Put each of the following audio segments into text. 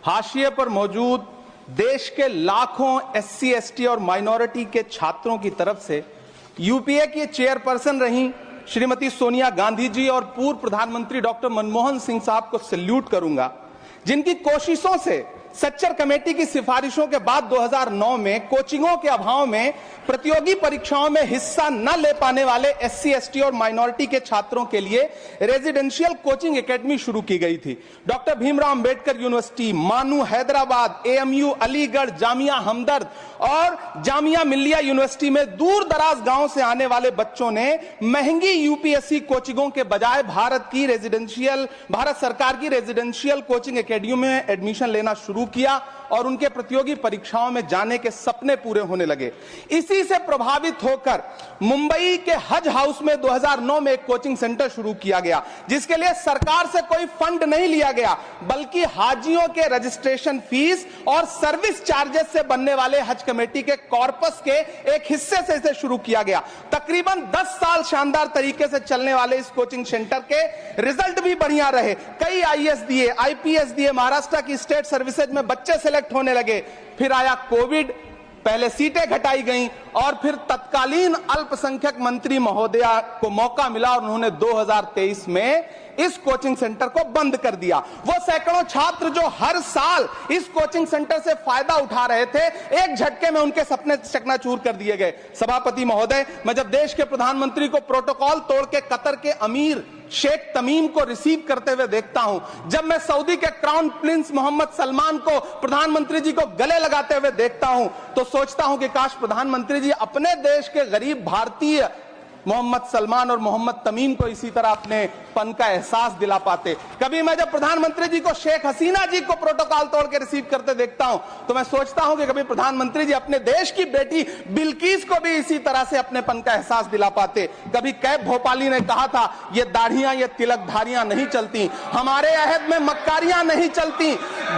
हाशिए पर मौजूद देश के लाखों एससी, एसटी और माइनॉरिटी के छात्रों की तरफ से यूपीए की चेयरपर्सन रही श्रीमती सोनिया गांधी जी और पूर्व प्रधानमंत्री डॉक्टर मनमोहन सिंह साहब को सैल्यूट करूंगा, जिनकी कोशिशों से सच्चर कमेटी की सिफारिशों के बाद 2009 में कोचिंगों के अभाव में प्रतियोगी परीक्षाओं में हिस्सा न ले पाने वाले एससी, एसटी और माइनॉरिटी के छात्रों के लिए रेजिडेंशियल कोचिंग एकेडमी शुरू की गई थी। डॉक्टर भीमराव अंबेडकर यूनिवर्सिटी, मानू हैदराबाद, एएमयू अलीगढ़, जामिया हमदर्द और जामिया मिल्लिया यूनिवर्सिटी में दूर दराज गांव से आने वाले बच्चों ने महंगी यूपीएससी कोचिंगों के बजाय भारत सरकार की रेजिडेंशियल कोचिंग एकेडमी में एडमिशन लेना शुरू किया और उनके प्रतियोगी परीक्षाओं में जाने के सपने पूरे होने लगे। इसी से प्रभावित होकर मुंबई के हज हाउस में 2009 में एक कोचिंग सेंटर शुरू किया गया, जिसके लिए सरकार से कोई फंड नहीं लिया गया, बल्कि हाजियों के रजिस्ट्रेशन फीस और सर्विस चार्जेस से बनने वाले हज कमेटी के कॉर्पस के एक हिस्से से इसे शुरू किया गया। तकरीबन 10 साल शानदार तरीके से चलने वाले इस कोचिंग सेंटर के रिजल्ट भी बढ़िया रहे। कई आईएएस दिए, आईपीएस दिए, महाराष्ट्र की स्टेट सर्विसेज में बच्चे सेलेक्ट होने लगे। फिर आया कोविड, पहले सीटें घटाई गईं और फिर तत्कालीन अल्पसंख्यक मंत्री महोदया को मौका मिला और उन्होंने 2023 में इस कोचिंग सेंटर को बंद कर दिया। वो सैकड़ों छात्र जो हर साल इस कोचिंग सेंटर से फायदा उठा रहे थे, एक झटके में उनके सपने चकनाचूर कर दिए गए। सभापति महोदय, मैं जब देश के प्रधानमंत्री को प्रोटोकॉल तोड़ के कतर के अमीर शेख तमीम को रिसीव करते हुए देखता हूं, जब मैं सऊदी के क्राउन प्रिंस मोहम्मद सलमान को प्रधानमंत्री जी को गले लगाते हुए देखता हूं, तो सोचता हूं कि काश प्रधानमंत्री जी अपने देश के गरीब भारतीय मोहम्मद सलमान और मोहम्मद तमीम को इसी तरह अपने पन का एहसास दिला पाते। कभी मैं जब प्रधानमंत्री जी को शेख हसीना जी को प्रोटोकॉल तोड़ के रिसीव करते देखता हूं, तो मैं सोचता हूं कि कभी प्रधानमंत्री जी अपने देश की बेटी बिल्किस को भी इसी तरह से अपने पन का एहसास दिला पाते। कभी कैब भोपाली ने कहा था, ये दाढ़ियां, ये तिलकधारियां नहीं चलती, हमारे अहद में मक्कारियां नहीं चलती,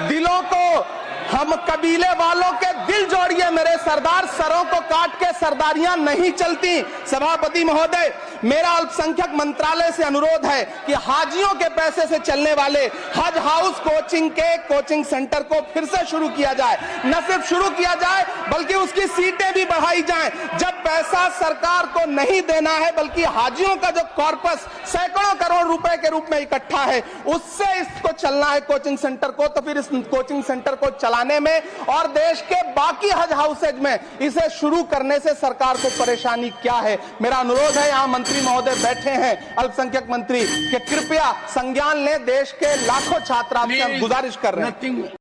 दिलों को हम कबीले वालों के दिल जोड़िए मेरे सरदार, सरों को काट के सरदारियां नहीं चलती। सभापति महोदय, मेरा अल्पसंख्यक मंत्रालय से अनुरोध है कि हाजियों के पैसे से चलने वाले हज हाउस कोचिंग के कोचिंग सेंटर को फिर से शुरू किया जाए। न सिर्फ शुरू किया जाए बल्कि उसकी सीटें भी बढ़ाई जाएं। जब पैसा सरकार को नहीं देना है बल्कि हाजियों का जो कॉर्पस सैकड़ों करोड़ रुपए के रूप में इकट्ठा है, उससे इसको चलना है कोचिंग सेंटर को, तो फिर इस कोचिंग सेंटर को चलाने में और देश के बाकी हज हाउसेज में इसे शुरू करने से सरकार को परेशानी क्या है। मेरा अनुरोध है, यहां मंत्री महोदय बैठे हैं, अल्पसंख्यक मंत्री, कि कृपया संज्ञान लें। देश के लाखों छात्र आपसे गुजारिश कर रहे हैं।